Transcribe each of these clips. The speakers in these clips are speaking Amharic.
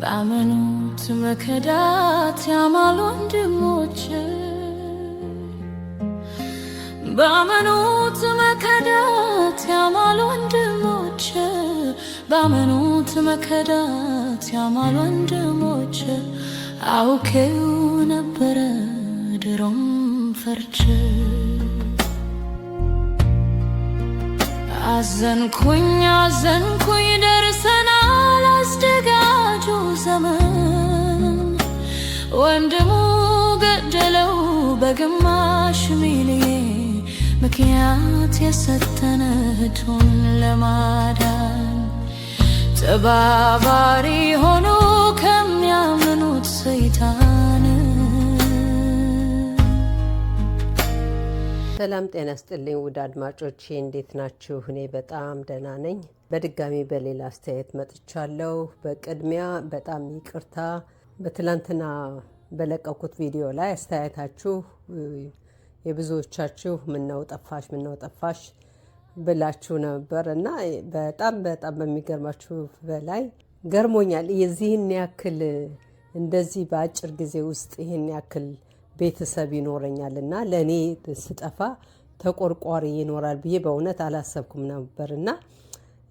በአመኑት መከዳት ያማሉ ወንድሞች በአመኑት መከዳት ያማሉ ወንድሞች በአመኑት መከዳት ያማሉ ወንድሞች አውቄው ነበረ ድሮም ፈርቼ አዘንኩኝ ደርሰናል አስደጋጁ ዘመን ወንድሙ ገደለው በግማሽ ሚሊዮን ምክንያት የሰጠን እህቱን ለማዳን ተባባሪ ሆኖ ከሚያምኑት ሰይጣን። ሰላም ጤና ይስጥልኝ ውድ አድማጮቼ እንዴት ናችሁ? እኔ በጣም ደህና ነኝ። በድጋሚ በሌላ አስተያየት መጥቻለሁ። በቅድሚያ በጣም ይቅርታ በትላንትና በለቀኩት ቪዲዮ ላይ አስተያየታችሁ የብዙዎቻችሁ ምነው ጠፋሽ ብላችሁ ነበር እና በጣም በሚገርማችሁ በላይ ገርሞኛል። የዚህን ያክል እንደዚህ በአጭር ጊዜ ውስጥ ይህን ያክል ቤተሰብ ይኖረኛልና ለኔ ስጠፋ ተቆርቋሪ ይኖራል ብዬ በእውነት አላሰብኩም ነበርና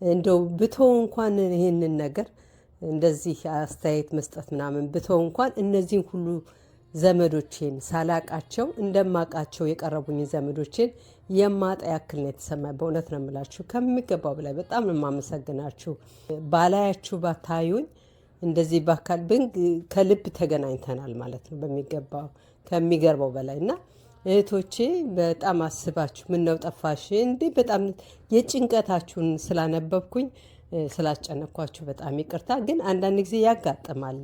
እንደው ብተው እንኳን ይሄንን ነገር እንደዚህ አስተያየት መስጠት ምናምን ብተው እንኳን እነዚህን ሁሉ ዘመዶቼን ሳላቃቸው እንደማቃቸው የቀረቡኝ ዘመዶቼን የማጣ ያክል ነው የተሰማኝ። በእውነት ነው የምላችሁ ከሚገባው በላይ በጣም ነው የማመሰግናችሁ። ባላያችሁ ባታዩኝ እንደዚህ ባካል ከልብ ተገናኝተናል ማለት ነው በሚገባው ከሚገርበው በላይ እና እህቶቼ በጣም አስባችሁ ምነው ጠፋሽ እንዴ በጣም የጭንቀታችሁን ስላነበብኩኝ ስላስጨነኳችሁ በጣም ይቅርታ። ግን አንዳንድ ጊዜ ያጋጥማል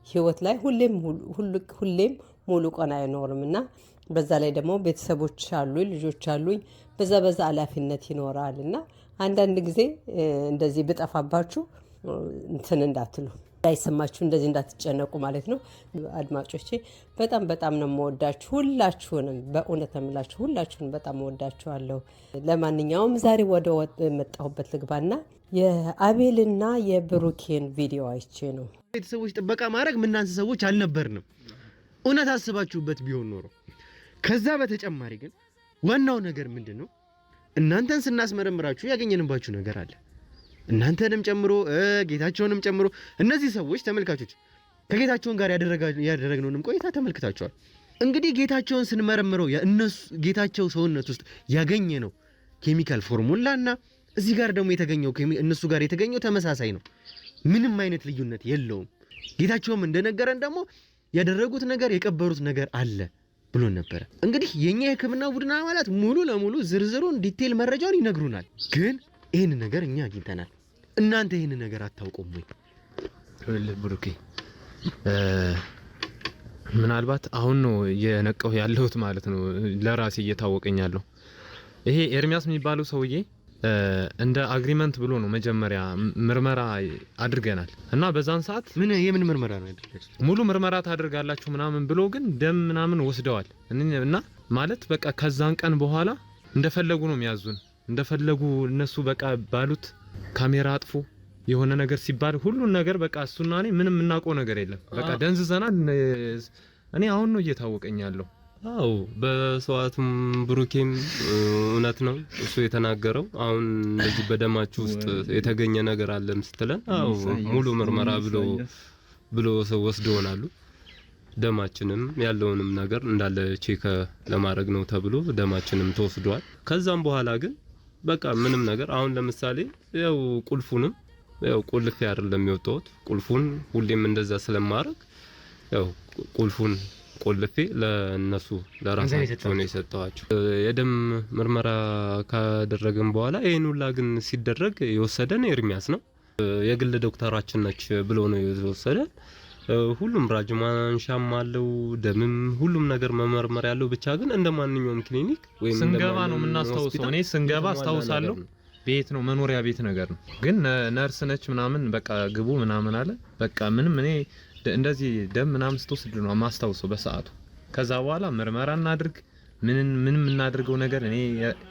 ህይወት ላይ ሁሌም ሙሉ ቀን አይኖርም እና በዛ ላይ ደግሞ ቤተሰቦች አሉኝ ልጆች አሉኝ በዛ ኃላፊነት ይኖራል እና አንዳንድ ጊዜ እንደዚህ ብጠፋባችሁ እንትን እንዳትሉ አይሰማችሁ እንደዚህ እንዳትጨነቁ ማለት ነው። አድማጮቼ በጣም ነው የምወዳችሁ ሁላችሁንም በእውነት የምላችሁ ሁላችሁንም በጣም እወዳችኋለሁ። ለማንኛውም ዛሬ ወደ መጣሁበት ልግባና የአቤልና የብሩኬን ቪዲዮ አይቼ ነው። ቤተሰቦች ጥበቃ ማድረግ ምናንስ ሰዎች አልነበርንም እውነት አስባችሁበት ቢሆን ኖሮ። ከዛ በተጨማሪ ግን ዋናው ነገር ምንድነው እናንተን ስናስመረምራችሁ ያገኘንባችሁ ነገር አለ። እናንተንም ጨምሮ ጌታቸውንም ጨምሮ እነዚህ ሰዎች ተመልካቾች ከጌታቸውን ጋር ያደረግነውንም ቆይታ ተመልክታችኋል። እንግዲህ ጌታቸውን ስንመረምረው እነሱ ጌታቸው ሰውነት ውስጥ ያገኘነው ኬሚካል ፎርሙላና እዚህ ጋር ደግሞ የተገኘው እነሱ ጋር የተገኘው ተመሳሳይ ነው። ምንም አይነት ልዩነት የለውም። ጌታቸውም እንደነገረን ደግሞ ያደረጉት ነገር የቀበሩት ነገር አለ ብሎ ነበር። እንግዲህ የኛ የሕክምና ቡድን አባላት ሙሉ ለሙሉ ዝርዝሩን ዲቴል መረጃውን ይነግሩናል። ግን ይሄን ነገር እኛ አግኝተናል። እናንተ ይሄን ነገር አታውቁም ወይ? ብሩኬ ምናልባት አሁን ነው የነቀው ያለሁት ማለት ነው። ለራሴ እየታወቀኛለሁ። ይሄ ኤርሚያስ የሚባለው ሰውዬ እንደ አግሪመንት ብሎ ነው መጀመሪያ ምርመራ አድርገናል እና በዛን ሰዓት የምን ምርመራ ነው ያደረጋችሁት? ሙሉ ምርመራ ታደርጋላችሁ ምናምን ብሎ ግን ደም ምናምን ወስደዋል እና ማለት በቃ ከዛን ቀን በኋላ እንደፈለጉ ነው የሚያዙን። እንደፈለጉ እነሱ በቃ ባሉት ካሜራ አጥፉ የሆነ ነገር ሲባል ሁሉን ነገር በቃ እሱና እኔ ምንም እናውቀው ነገር የለም። በቃ ደንዝዘናል። እኔ አሁን ነው እየታወቀኛለሁ። አው በሰዋቱም ብሩኬም እውነት ነው እሱ የተናገረው። አሁን እንደዚህ በደማችሁ ውስጥ የተገኘ ነገር አለም ስትለን አው ሙሉ ምርመራ ብሎ ሰው ወስደውናሉ። ደማችንም ያለውንም ነገር እንዳለ ቼክ ለማድረግ ነው ተብሎ ደማችንም ተወስዷል። ከዛም በኋላ ግን በቃ ምንም ነገር አሁን ለምሳሌ ያው ቁልፉንም ያው ቁልፍ አይደለም የሚወጣውት ቁልፉን ሁሌም እንደዛ ስለማረግ ያው ቁልፉን ቆልፌ ለነሱ ለራሳቸው ነው የሰጠዋቸው። የደም ምርመራ ካደረግን በኋላ ይሄን ሁላ ግን ሲደረግ የወሰደን ኤርሚያስ ነው። የግል ዶክተራችን ነች ብሎ ነው የወሰደን። ሁሉም ራጅማንሻም አለው ደምም ሁሉም ነገር መመርመር ያለው ብቻ ግን እንደማንኛውም ክሊኒክ ወይም ስንገባ ነው የምናስተውሰው። እኔ ስንገባ አስተውሳለሁ ቤት ነው መኖሪያ ቤት ነገር ነው። ግን ነርስ ነች ምናምን በቃ ግቡ ምናምን አለ። በቃ ምንም እኔ እንደዚህ ደም ምናምን ስትወስድ ነው ማስተውሰው በሰዓቱ። ከዛ በኋላ ምርመራ እናድርግ ምንም እናድርገው ነገር እኔ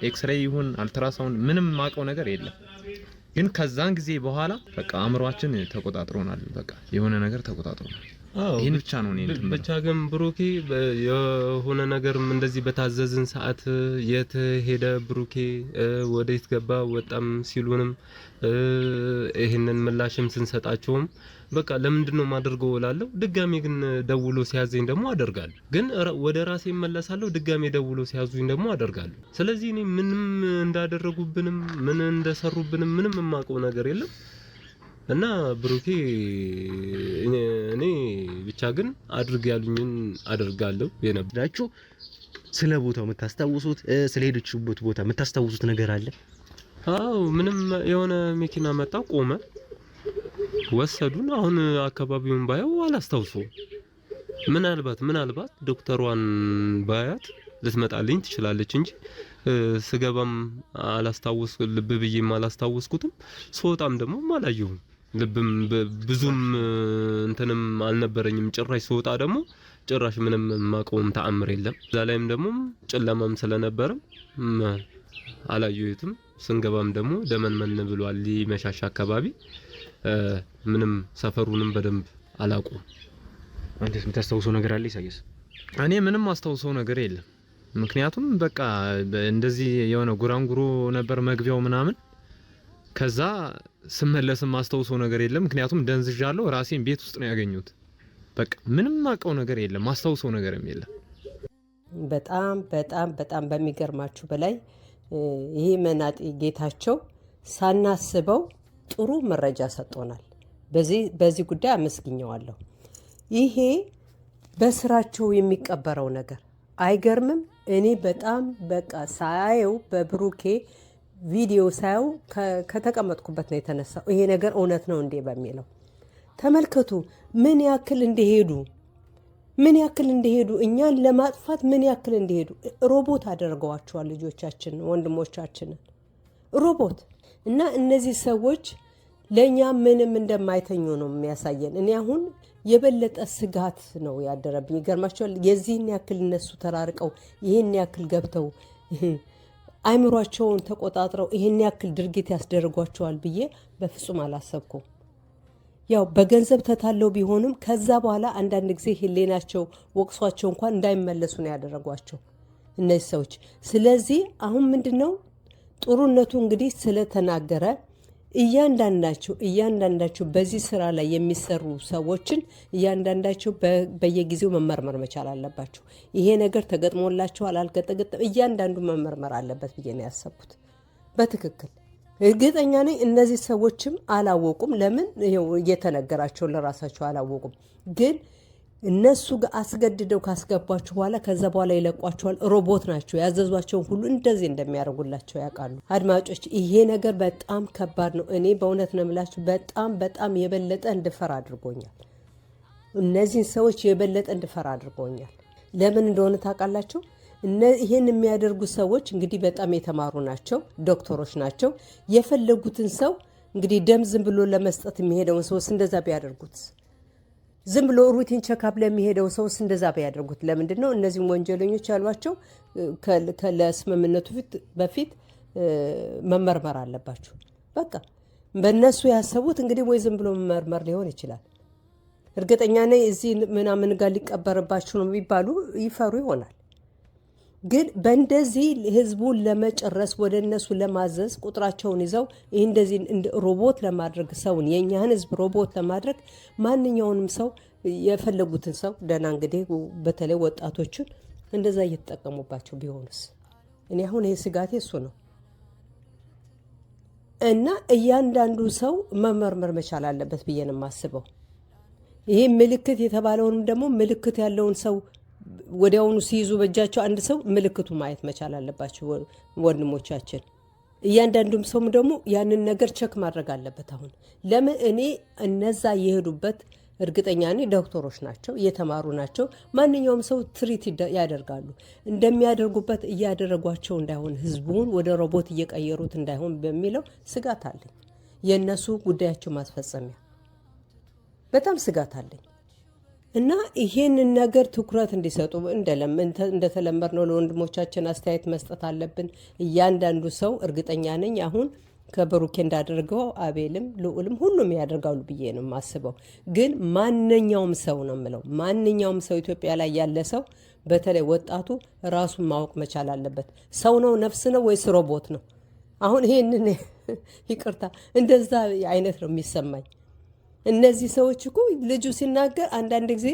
ኤክስሬይ ይሁን አልትራሳውንድ ምንም ማቀው ነገር የለም። ግን ከዛን ጊዜ በኋላ በቃ አእምሯችን ተቆጣጥሮናል። በቃ የሆነ ነገር ተቆጣጥሮናል። ይሄን ብቻ ነው እኔ እንትን ብቻ ግን ብሩኬ የሆነ ነገርም እንደዚህ በታዘዝን ሰዓት የት ሄደ ብሩኬ ወዴት ገባ ወጣም ሲሉንም ይሄንን ምላሽም ስንሰጣቸውም በቃ ለምንድነው ማደርገው እላለሁ። ድጋሜ ግን ደውሎ ሲያዘኝ ደግሞ አደርጋለሁ። ግን ወደ ራሴ እመለሳለሁ። ድጋሜ ደውሎ ሲያዙኝ ደግሞ አደርጋለሁ። ስለዚህ እኔ ምንም እንዳደረጉብንም ምን እንደሰሩብንም ምንም የማውቀው ነገር የለም። እና ብሩኬ እኔ ብቻ ግን አድርግ ያሉኝን አደርጋለሁ። የነበራችሁ ስለ ቦታው የምታስታውሱት ስለሄደችበት ቦታ የምታስታውሱት ነገር አለ? አዎ ምንም የሆነ መኪና መጣ ቆመ፣ ወሰዱን። አሁን አካባቢውን ባየው አላስታውሰው። ምናልባት ዶክተሯን ባያት ልትመጣልኝ ትችላለች እንጂ ስገባም አላስታውስ ልብ ብዬም አላስታውስኩትም። ስወጣም ደግሞ አላየሁም። ልብም ብዙም እንትንም አልነበረኝም። ጭራሽ ስወጣ ደግሞ ጭራሽ ምንም ማቆም ተአምር የለም። እዛ ላይም ደግሞ ጨለማም ስለነበረ አላየሁትም። ስንገባም ደግሞ ደመንመን ብሏል። ሊመሻሻ አካባቢ ምንም ሰፈሩንም በደንብ አላውቀውም። አንተስ የምታስታውሰው ነገር አለ ኢሳያስ? እኔ ምንም አስታውሰው ነገር የለም። ምክንያቱም በቃ እንደዚህ የሆነ ጉራንጉሮ ነበር መግቢያው ምናምን። ከዛ ስመለስም አስታውሰው ነገር የለም። ምክንያቱም ደንዝዣለሁ። ራሴን ቤት ውስጥ ነው ያገኙት። በቃ ምንም አውቀው ነገር የለም። አስታውሰው ነገርም የለም። በጣም በጣም በጣም በሚገርማችሁ በላይ ይሄ መናጤ ጌታቸው ሳናስበው ጥሩ መረጃ ሰጥቶናል። በዚህ ጉዳይ አመስግኘዋለሁ። ይሄ በስራቸው የሚቀበረው ነገር አይገርምም? እኔ በጣም በቃ ሳየው በብሩኬ ቪዲዮ ሳየው ከተቀመጥኩበት ነው የተነሳው። ይሄ ነገር እውነት ነው እንዴ በሚለው ተመልከቱ። ምን ያክል እንደሄዱ እኛን ለማጥፋት ምን ያክል እንደሄዱ ሮቦት አደርገዋቸዋል። ልጆቻችን ወንድሞቻችንን ሮቦት እና እነዚህ ሰዎች ለእኛ ምንም እንደማይተኙ ነው የሚያሳየን። እኔ አሁን የበለጠ ስጋት ነው ያደረብኝ። ይገርማቸዋል። የዚህን ያክል እነሱ ተራርቀው ይህን ያክል ገብተው አይምሯቸውን ተቆጣጥረው ይህን ያክል ድርጊት ያስደርጓቸዋል ብዬ በፍጹም አላሰብኩም። ያው በገንዘብ ተታለው ቢሆንም ከዛ በኋላ አንዳንድ ጊዜ ህሌናቸው ወቅሷቸው እንኳን እንዳይመለሱ ነው ያደረጓቸው እነዚህ ሰዎች። ስለዚህ አሁን ምንድነው ጥሩነቱ እንግዲህ ስለተናገረ እያንዳንዳቸው በዚህ ስራ ላይ የሚሰሩ ሰዎችን እያንዳንዳቸው በየጊዜው መመርመር መቻል አለባቸው። ይሄ ነገር ተገጥሞላቸዋል አልገጠገጠም፣ እያንዳንዱ መመርመር አለበት ብዬ ነው ያሰብኩት። በትክክል እርግጠኛ ነኝ እነዚህ ሰዎችም አላወቁም። ለምን እየተነገራቸው ለራሳቸው አላወቁም። ግን እነሱ አስገድደው ካስገባችሁ በኋላ ከዛ በኋላ ይለቋቸዋል። ሮቦት ናቸው። ያዘዟቸውን ሁሉ እንደዚህ እንደሚያደርጉላቸው ያውቃሉ። አድማጮች ይሄ ነገር በጣም ከባድ ነው። እኔ በእውነት ነው የምላችሁ በጣም የበለጠ እንድፈራ አድርጎኛል። እነዚህን ሰዎች የበለጠ እንድፈራ አድርጎኛል። ለምን እንደሆነ ታውቃላችሁ? ይሄን የሚያደርጉ ሰዎች እንግዲህ በጣም የተማሩ ናቸው፣ ዶክተሮች ናቸው። የፈለጉትን ሰው እንግዲህ ደም ዝም ብሎ ለመስጠት የሚሄደውን ሰውስ እንደዛ ቢያደርጉት፣ ዝም ብሎ ሩቲን ቸካፕ ለሚሄደው ሰውስ እንደዛ ቢያደርጉት፣ ለምንድን ነው እነዚህም ወንጀለኞች ያሏቸው ለስምምነቱ በፊት መመርመር አለባቸው። በቃ በእነሱ ያሰቡት እንግዲህ ወይ ዝም ብሎ መመርመር ሊሆን ይችላል። እርግጠኛ ነኝ እዚህ ምናምን ጋር ሊቀበርባቸው ነው የሚባሉ ይፈሩ ይሆናል። ግን በእንደዚህ ህዝቡን ለመጨረስ ወደ እነሱ ለማዘዝ ቁጥራቸውን ይዘው ይህ እንደዚህ ሮቦት ለማድረግ ሰውን የእኛን ህዝብ ሮቦት ለማድረግ ማንኛውንም ሰው የፈለጉትን ሰው ደህና እንግዲህ በተለይ ወጣቶችን እንደዛ እየተጠቀሙባቸው ቢሆኑስ? እኔ አሁን ይህ ስጋቴ እሱ ነው። እና እያንዳንዱ ሰው መመርመር መቻል አለበት ብዬ ነው የማስበው። ይህ ምልክት የተባለውንም ደግሞ ምልክት ያለውን ሰው ወዲያውኑ ሲይዙ በእጃቸው አንድ ሰው ምልክቱ ማየት መቻል አለባቸው ወንድሞቻችን። እያንዳንዱም ሰውም ደግሞ ያንን ነገር ቸክ ማድረግ አለበት። አሁን ለምን እኔ እነዛ የሄዱበት እርግጠኛ ነኝ ዶክተሮች ናቸው፣ እየተማሩ ናቸው። ማንኛውም ሰው ትሪት ያደርጋሉ። እንደሚያደርጉበት እያደረጓቸው እንዳይሆን ህዝቡን ወደ ሮቦት እየቀየሩት እንዳይሆን በሚለው ስጋት አለኝ። የእነሱ ጉዳያቸው ማስፈጸሚያ በጣም ስጋት አለኝ። እና ይሄንን ነገር ትኩረት እንዲሰጡ እንደተለመድነው ለወንድሞቻችን አስተያየት መስጠት አለብን። እያንዳንዱ ሰው እርግጠኛ ነኝ አሁን ከብሩኬ እንዳደረገው አቤልም ልዑልም ሁሉም ያደርጋሉ ብዬ ነው የማስበው። ግን ማንኛውም ሰው ነው የምለው፣ ማንኛውም ሰው ኢትዮጵያ ላይ ያለ ሰው በተለይ ወጣቱ ራሱን ማወቅ መቻል አለበት። ሰው ነው ነፍስ ነው ወይስ ሮቦት ነው? አሁን ይሄንን ይቅርታ እንደዛ አይነት ነው የሚሰማኝ። እነዚህ ሰዎች እኮ ልጁ ሲናገር አንዳንድ ጊዜ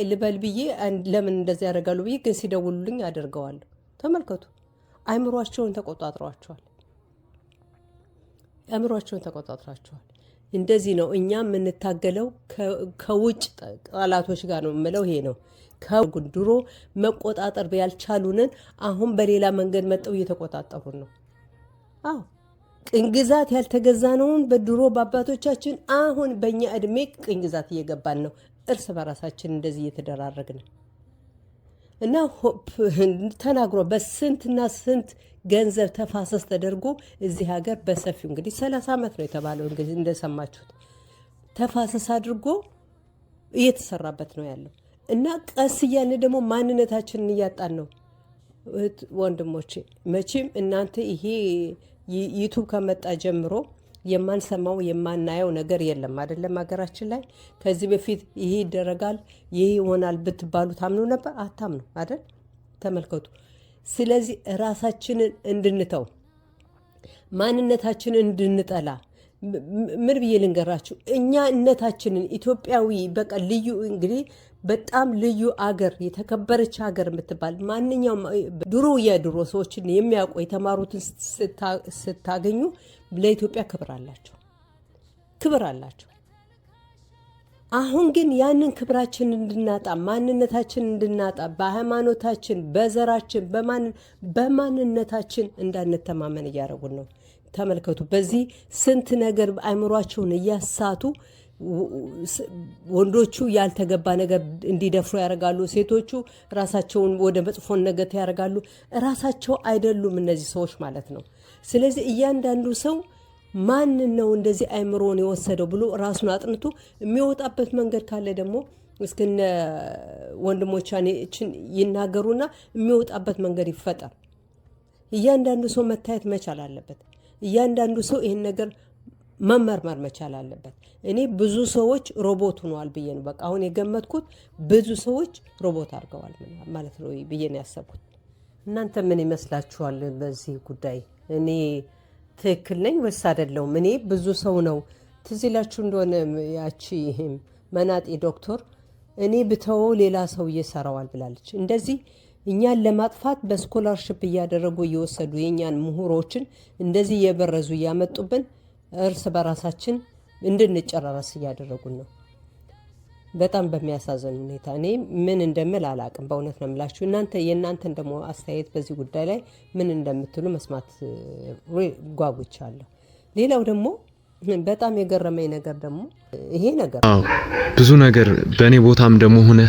ልበል ብዬ ለምን እንደዚህ ያደርጋሉ ብዬ ግን ሲደውሉልኝ አደርገዋለሁ። ተመልከቱ፣ አእምሯቸውን ተቆጣጥሯቸዋል። አእምሯቸውን ተቆጣጥሯቸዋል። እንደዚህ ነው እኛ የምንታገለው ከውጭ ጠላቶች ጋር ነው የምለው። ይሄ ነው ድሮ መቆጣጠር ያልቻሉንን አሁን በሌላ መንገድ መጠው እየተቆጣጠሩን ነው። አዎ ቅኝ ግዛት ያልተገዛነውን በድሮ በአባቶቻችን አሁን በእኛ እድሜ ቅኝ ግዛት እየገባን ነው። እርስ በራሳችን እንደዚህ እየተደራረግን እና ተናግሮ በስንትና ስንት ገንዘብ ተፋሰስ ተደርጎ እዚህ ሀገር በሰፊው እንግዲህ 30 ዓመት ነው የተባለው። እንግዲህ እንደሰማችሁት ተፋሰስ አድርጎ እየተሰራበት ነው ያለው እና ቀስ እያልን ደግሞ ማንነታችንን እያጣን ነው። ወንድሞቼ መቼም እናንተ ይሄ ዩቱብ ከመጣ ጀምሮ የማንሰማው የማናየው ነገር የለም አይደለም ሀገራችን ላይ። ከዚህ በፊት ይሄ ይደረጋል ይሄ ይሆናል ብትባሉ ታምኑ ነበር? አታምኑ አይደል? ተመልከቱ። ስለዚህ ራሳችንን እንድንተው ማንነታችንን እንድንጠላ ምን ብዬ ልንገራችሁ? እኛ እነታችንን ኢትዮጵያዊ በቃ ልዩ እንግዲህ በጣም ልዩ አገር የተከበረች ሀገር የምትባል ማንኛውም ድሮ የድሮ ሰዎችን የሚያውቁ የተማሩትን ስታገኙ ለኢትዮጵያ ክብር አላቸው። አሁን ግን ያንን ክብራችን እንድናጣ ማንነታችን እንድናጣ በሃይማኖታችን በዘራችን በማንነታችን እንዳንተማመን እያደረጉን ነው። ተመልከቱ። በዚህ ስንት ነገር አእምሯቸውን እያሳቱ ወንዶቹ ያልተገባ ነገር እንዲደፍሩ ያደርጋሉ። ሴቶቹ ራሳቸውን ወደ መጥፎን ነገር ያደርጋሉ። ራሳቸው አይደሉም እነዚህ ሰዎች ማለት ነው። ስለዚህ እያንዳንዱ ሰው ማን ነው እንደዚህ አእምሮን የወሰደው ብሎ ራሱን አጥንቶ የሚወጣበት መንገድ ካለ ደግሞ እስከነ ወንድሞቻችን ይናገሩና የሚወጣበት መንገድ ይፈጠር። እያንዳንዱ ሰው መታየት መቻል አለበት። እያንዳንዱ ሰው ይሄን ነገር መመርመር መቻል አለበት። እኔ ብዙ ሰዎች ሮቦት ሆነዋል ብዬ ነው በቃ አሁን የገመትኩት። ብዙ ሰዎች ሮቦት አድርገዋል ማለት ነው ብዬ ነው ያሰብኩት። እናንተ ምን ይመስላችኋል በዚህ ጉዳይ? እኔ ትክክል ነኝ ወይስ አይደለሁም? እኔ ብዙ ሰው ነው ትዝ ይላችሁ እንደሆነ ያቺ መናጤ ዶክተር እኔ ብተወው ሌላ ሰው እየሰራዋል ብላለች። እንደዚህ እኛን ለማጥፋት በስኮላርሺፕ እያደረጉ እየወሰዱ የእኛን ምሁሮችን እንደዚህ እየበረዙ እያመጡብን እርስ በራሳችን እንድንጨራረስ እያደረጉን ነው። በጣም በሚያሳዝን ሁኔታ እኔ ምን እንደምል አላቅም። በእውነት ነው የምላችሁ። የእናንተን ደግሞ አስተያየት በዚህ ጉዳይ ላይ ምን እንደምትሉ መስማት ጓጉቻለሁ። ሌላው ደግሞ በጣም የገረመኝ ነገር ደግሞ ይሄ ነገር ብዙ ነገር በእኔ ቦታም ደግሞ ሆነ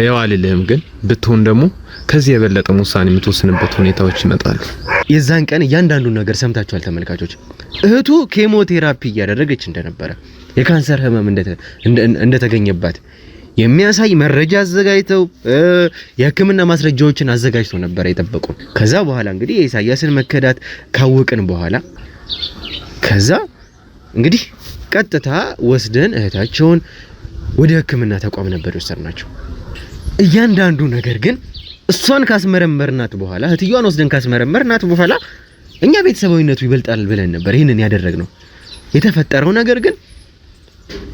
ያው አልልህም፣ ግን ብትሆን ደግሞ ከዚህ የበለጠ ውሳኔ የምትወስንበት ሁኔታዎች ይመጣሉ። የዛን ቀን እያንዳንዱ ነገር ሰምታችኋል ተመልካቾች። እህቱ ኬሞቴራፒ እያደረገች እንደነበረ የካንሰር ህመም እንደተገኘባት የሚያሳይ መረጃ አዘጋጅተው የህክምና ማስረጃዎችን አዘጋጅተው ነበር የጠበቁ። ከዛ በኋላ እንግዲህ የኢሳያስን መከዳት ካወቅን በኋላ ከዛ እንግዲህ ቀጥታ ወስደን እህታቸውን ወደ ህክምና ተቋም ነበር የወሰድናቸው። እያንዳንዱ ነገር ግን እሷን ካስመረመርናት በኋላ እህትየዋን ወስደን ካስመረመርናት በኋላ እኛ ቤተሰባዊነቱ ይበልጣል ብለን ነበር ይሄንን ያደረግነው። የተፈጠረው ነገር ግን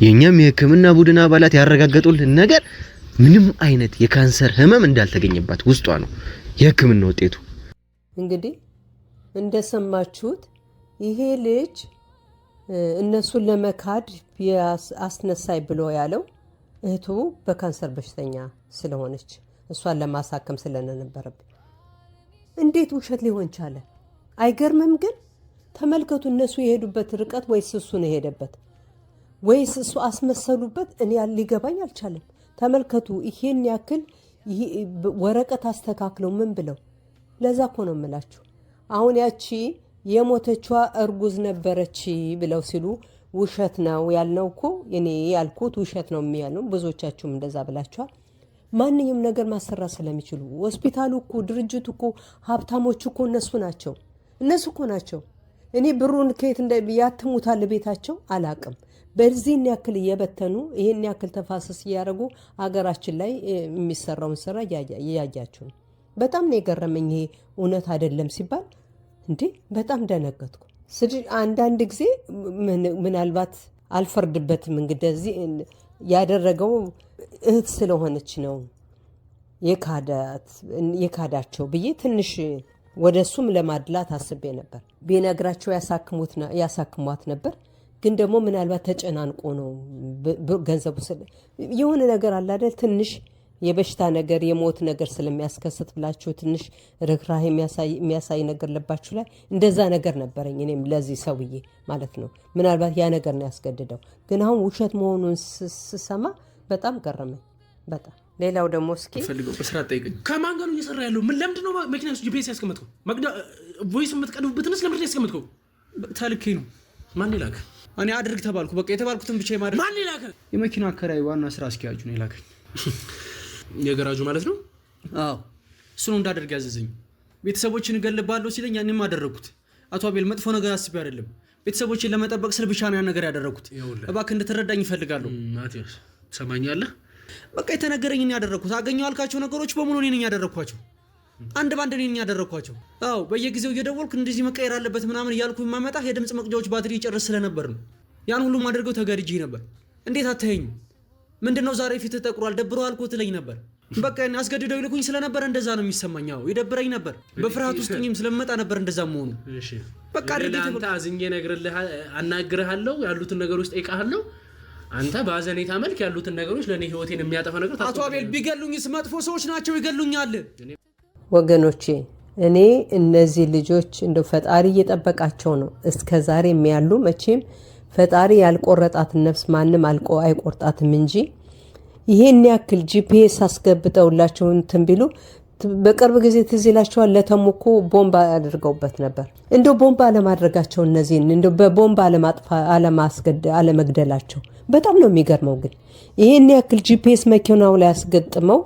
የኛም የህክምና ቡድን አባላት ያረጋገጡልን ነገር ምንም አይነት የካንሰር ህመም እንዳልተገኘባት ውስጧ ነው የህክምና ውጤቱ። እንግዲህ እንደሰማችሁት ይሄ ልጅ እነሱን ለመካድ አስነሳይ ብሎ ያለው እህቱ በካንሰር በሽተኛ ስለሆነች እሷን ለማሳከም ስለነበረብኝ እንዴት ውሸት ሊሆን ቻለ? አይገርምም? ግን ተመልከቱ፣ እነሱ የሄዱበት ርቀት ወይስ እሱ ነው የሄደበት ወይስ እሱ አስመሰሉበት? እኔ ሊገባኝ አልቻለም። ተመልከቱ፣ ይሄን ያክል ወረቀት አስተካክለው ምን ብለው። ለዛ እኮ ነው የምላችሁ። አሁን ያቺ የሞተቿ እርጉዝ ነበረች ብለው ሲሉ ውሸት ነው ያልነው እኮ እኔ ያልኩት ውሸት ነው የሚያልነው። ብዙዎቻችሁም እንደዛ ብላችኋል። ማንኛውም ነገር ማሰራት ስለሚችሉ ሆስፒታሉ እኮ ድርጅቱ እኮ ሀብታሞቹ እኮ እነሱ ናቸው። እኔ ብሩን ከየት ያትሙታል ቤታቸው አላቅም። በዚህን ያክል እየበተኑ ይሄን ያክል ተፋሰስ እያደረጉ አገራችን ላይ የሚሰራውን ስራ እያያችሁ ነው። በጣም ነው የገረመኝ። ይሄ እውነት አይደለም ሲባል እንዴ በጣም ደነገጥኩ። አንዳንድ ጊዜ ምናልባት አልፈርድበትም እንግዲህ ያደረገው እህት ስለሆነች ነው የካዳቸው ብዬ ትንሽ ወደ እሱም ለማድላት አስቤ ነበር። ቢነግራቸው ያሳክሟት ነበር። ግን ደግሞ ምናልባት ተጨናንቆ ነው ገንዘቡ የሆነ ነገር አለ አይደል ትንሽ የበሽታ ነገር የሞት ነገር ስለሚያስከስት ብላችሁ ትንሽ ርህራሄ የሚያሳይ ነገር ለባችሁ ላይ እንደዛ ነገር ነበረኝ እኔም ለዚህ ሰውዬ ማለት ነው። ምናልባት ያ ነገር ነው ያስገድደው። ግን አሁን ውሸት መሆኑን ስሰማ በጣም ገረመኝ በጣም። ሌላው ደግሞ እስኪ ፈልገው በስራት ጠይቀኝ። ከማን ጋር ነው እየሰራ ያለው? ምን ለምንድን ነው መኪና ውስጥ ጂፒኤስ ያስቀመጥከው? ማግዳ ቮይስ የምትቀድቡበትንስ ለምንድን ነው ያስቀመጥከው? ታልኬ ነው። ማን ይላክ? እኔ አድርግ ተባልኩ። በቃ የተባልኩትን ብቻ የማድረግ። ማን ይላክ? የመኪና አከራይ ዋና ስራ አስኪያጁ ነው ይላከኝ። የገራጁ ማለት ነው? አዎ እሱ ነው እንዳደርግ ያዘዘኝ። ቤተሰቦችን እገልባለሁ ሲለኝ ያንንም አደረኩት። አቶ አቤል መጥፎ ነገር አስቤ አይደለም። ቤተሰቦችን ለመጠበቅ ስል ብቻ ነው ያን ነገር ያደረኩት። እባክህ እንድትረዳኝ እፈልጋለሁ። ማቲያስ ትሰማኛለህ? በቃ የተነገረኝን ያደረኩት። አገኘው አልካቸው ነገሮች በሙሉ እኔ ነኝ ያደረኳቸው። አንድ ባንድ እኔ ነኝ ያደረኳቸው። አዎ በየጊዜው እየደወልኩ እንደዚህ መቀየር አለበት ምናምን እያልኩ የማመጣ የድምጽ መቅጃዎች ባትሪ ይጨርስ ስለነበር ነው። ያን ሁሉ ማድረገው ተገድጄ ነበር። እንዴት አታየኝ? ምንድነው ዛሬ ፊት ተጠቁሯል ደብሯል እኮ ትለኝ ነበር። በቃ እኔ አስገድደው ይልኩኝ ስለነበር እንደዛ ነው የሚሰማኝ። አዎ ይደብረኝ ነበር። በፍርሃት ውስጥ ሆኜም ስለመጣ ነበር እንደዛ መሆኑ። እሺ በቃ አንተ አዝኜ ነግርልህ አናግርሃለሁ፣ ያሉትን ነገሮች ጠይቃለሁ። አንተ ባዘኔታ መልክ ያሉትን ነገሮች ለኔ ህይወቴን የሚያጠፋ ነገር አቶ አቤል ቢገሉኝስ መጥፎ ሰዎች ናቸው ይገሉኛል። ወገኖቼ እኔ እነዚህ ልጆች እንደው ፈጣሪ እየጠበቃቸው ነው እስከዛሬ የሚያሉ። መቼም ፈጣሪ ያልቆረጣት ነፍስ ማንም አይቆርጣትም እንጂ ይሄን ያክል ጂፒኤስ አስገብተውላቸው እንትን ቢሉ በቅርብ ጊዜ ትዝ ይላችኋል ለተሙኮ ቦምብ አድርገውበት ነበር። እንደው ቦምብ አለማድረጋቸው እነዚህን እንደው በቦምብ አለመግደላቸው በጣም ነው የሚገርመው። ግን ይሄን ያክል ጂፒኤስ መኪናው ላይ አስገጥመው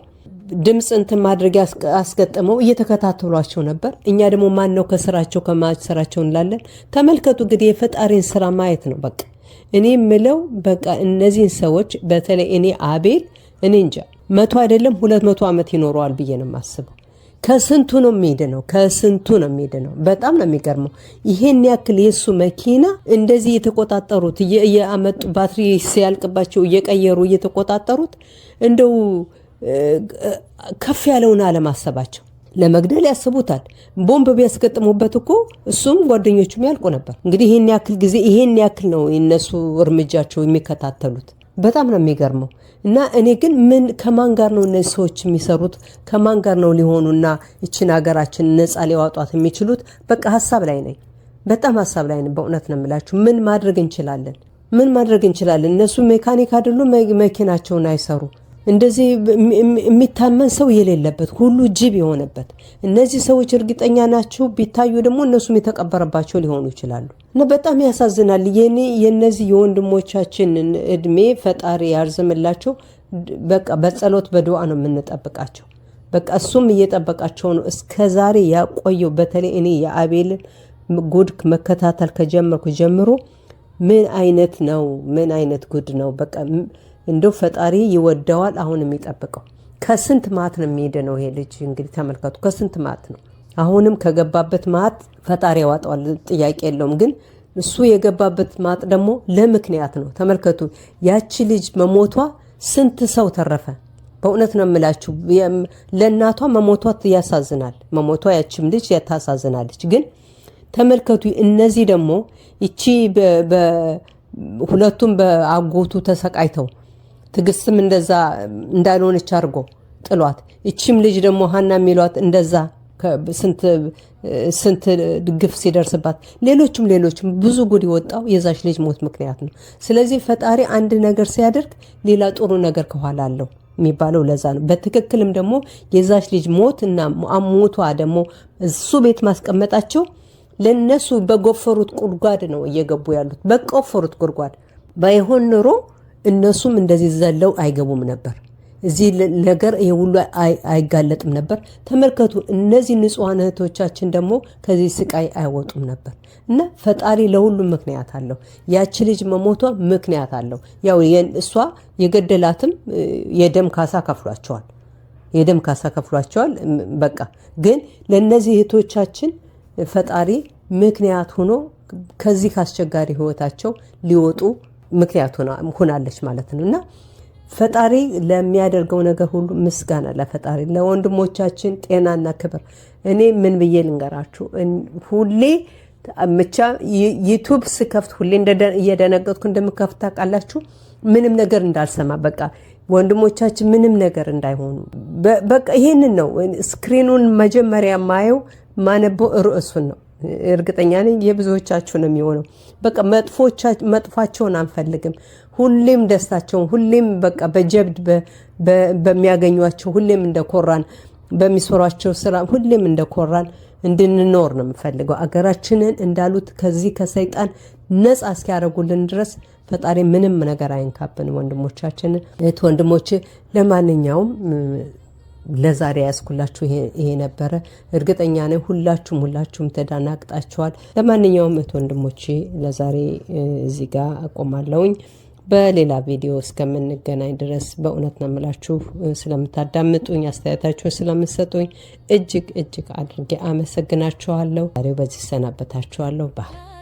ድምጽ እንትን ማድረግ አስገጥመው እየተከታተሏቸው ነበር። እኛ ደግሞ ማን ነው ከስራቸው ከማስራቸው እንላለን። ተመልከቱ እንግዲህ የፈጣሪን ስራ ማየት ነው በቃ። እኔ ምለው በቃ እነዚህን ሰዎች በተለይ እኔ አቤል እኔ እንጃ 100 አይደለም 200 ዓመት ይኖረዋል ብዬ ነው የማስበው። ከስንቱ ነው የሚሄደው። በጣም ነው የሚገርመው። ይሄን ያክል የሱ መኪና እንደዚህ እየተቆጣጠሩት እያመጡ ባትሪ ሲያልቅባቸው እየቀየሩ እየተቆጣጠሩት እንደው ከፍ ያለውን አለማሰባቸው ለመግደል ያስቡታል። ቦምብ ቢያስገጥሙበት እኮ እሱም ጓደኞቹም ያልቁ ነበር። እንግዲህ ይሄን ያክል ጊዜ ይሄን ያክል ነው የነሱ እርምጃቸው የሚከታተሉት። በጣም ነው የሚገርመው። እና እኔ ግን ምን ከማን ጋር ነው እነዚህ ሰዎች የሚሰሩት? ከማን ጋር ነው ሊሆኑና እቺን ሀገራችን ነፃ ሊያወጧት የሚችሉት? በቃ ሀሳብ ላይ ነኝ፣ በጣም ሀሳብ ላይ ነኝ። በእውነት ነው የምላችሁ። ምን ማድረግ እንችላለን? እነሱ ሜካኒክ አይደሉም፣ መኪናቸውን አይሰሩ። እንደዚህ የሚታመን ሰው የሌለበት ሁሉ ጅብ የሆነበት እነዚህ ሰዎች እርግጠኛ ናቸው። ቢታዩ ደግሞ እነሱም የተቀበረባቸው ሊሆኑ ይችላሉ። እና በጣም ያሳዝናል። የነዚህ የወንድሞቻችን እድሜ ፈጣሪ ያርዝምላቸው። በቃ በጸሎት በዱዓ ነው የምንጠብቃቸው። በቃ እሱም እየጠበቃቸው ነው እስከዛሬ ያቆየው። በተለይ እኔ የአቤልን ጉድ መከታተል ከጀመርኩ ጀምሮ ምን አይነት ጉድ ነው በቃ እንደው ፈጣሪ ይወደዋል። አሁን የሚጠብቀው ከስንት ማት ነው የሚሄደው ይሄ ልጅ እንግዲህ ተመልከቱ። ከስንት ማት ነው አሁንም ከገባበት ማት ፈጣሪ ያወጣዋል፣ ጥያቄ የለውም። ግን እሱ የገባበት ማት ደግሞ ለምክንያት ነው። ተመልከቱ ያቺ ልጅ መሞቷ ስንት ሰው ተረፈ። በእውነት ነው የምላችሁ። ለእናቷ መሞቷ ያሳዝናል። መሞቷ ያቺም ልጅ ታሳዝናለች። ግን ተመልከቱ እነዚህ ደግሞ እቺ ሁለቱም በአጎቱ ተሰቃይተው ትግስትም እንደዛ እንዳልሆነች አድርጎ ጥሏት፣ እቺም ልጅ ደግሞ ሀና የሚሏት እንደዛ ስንት ግፍ ሲደርስባት፣ ሌሎችም ብዙ ጉድ የወጣው የዛች ልጅ ሞት ምክንያት ነው። ስለዚህ ፈጣሪ አንድ ነገር ሲያደርግ ሌላ ጥሩ ነገር ከኋላ አለው የሚባለው ለዛ ነው። በትክክልም ደግሞ የዛች ልጅ ሞት እና ሞቷ ደግሞ እሱ ቤት ማስቀመጣቸው ለነሱ በጎፈሩት ጉድጓድ ነው እየገቡ ያሉት። በቆፈሩት ጉድጓድ ባይሆን ኖሮ እነሱም እንደዚህ ዘለው አይገቡም ነበር። እዚህ ነገር ይሄ ሁሉ አይጋለጥም ነበር። ተመልከቱ፣ እነዚህ ንጹሃን እህቶቻችን ደግሞ ከዚህ ስቃይ አይወጡም ነበር። እና ፈጣሪ ለሁሉም ምክንያት አለው። ያቺ ልጅ መሞቷ ምክንያት አለው። ያው እሷ የገደላትም የደም ካሳ ከፍሏቸዋል። በቃ ግን ለነዚህ እህቶቻችን ፈጣሪ ምክንያት ሆኖ ከዚህ ካስቸጋሪ ህይወታቸው ሊወጡ ምክንያት ሆናለች ማለት ነው። እና ፈጣሪ ለሚያደርገው ነገር ሁሉ ምስጋና ለፈጣሪ። ለወንድሞቻችን ጤናና ክብር። እኔ ምን ብዬ ልንገራችሁ? ሁሌ ብቻ ዩቱብ ስከፍት ሁሌ እየደነገጥኩ እንደምከፍት ታውቃላችሁ። ምንም ነገር እንዳልሰማ በቃ ወንድሞቻችን ምንም ነገር እንዳይሆኑ በቃ ይሄንን ነው። ስክሪኑን መጀመሪያ ማነበው ርዕሱን ነው። እርግጠኛ ነኝ የብዙዎቻችሁ ነው የሚሆነው። በቃ መጥፋቸውን አንፈልግም። ሁሌም ደስታቸውን፣ ሁሌም በቃ በጀብድ በሚያገኟቸው ሁሌም እንደኮራን፣ በሚሰሯቸው ስራ ሁሌም እንደኮራን እንድንኖር ነው የምፈልገው። አገራችንን እንዳሉት ከዚህ ከሰይጣን ነፃ እስኪያደርጉልን ድረስ ፈጣሪ ምንም ነገር አይንካብን። ወንድሞቻችን ወንድሞቼ፣ ለማንኛውም ለዛሬ ያስኩላችሁ ይሄ ነበረ። እርግጠኛ ነኝ ሁላችሁም ተዳናቅጣችኋል። ለማንኛውም ወንድሞቼ ለዛሬ እዚህ ጋር አቆማለሁኝ። በሌላ ቪዲዮ እስከምንገናኝ ድረስ በእውነት ነው የምላችሁ ስለምታዳምጡኝ፣ አስተያየታችሁን ስለምትሰጡኝ እጅግ አድርጌ አመሰግናችኋለሁ። ዛሬው በዚህ ሰናበታችኋለሁ። ባይ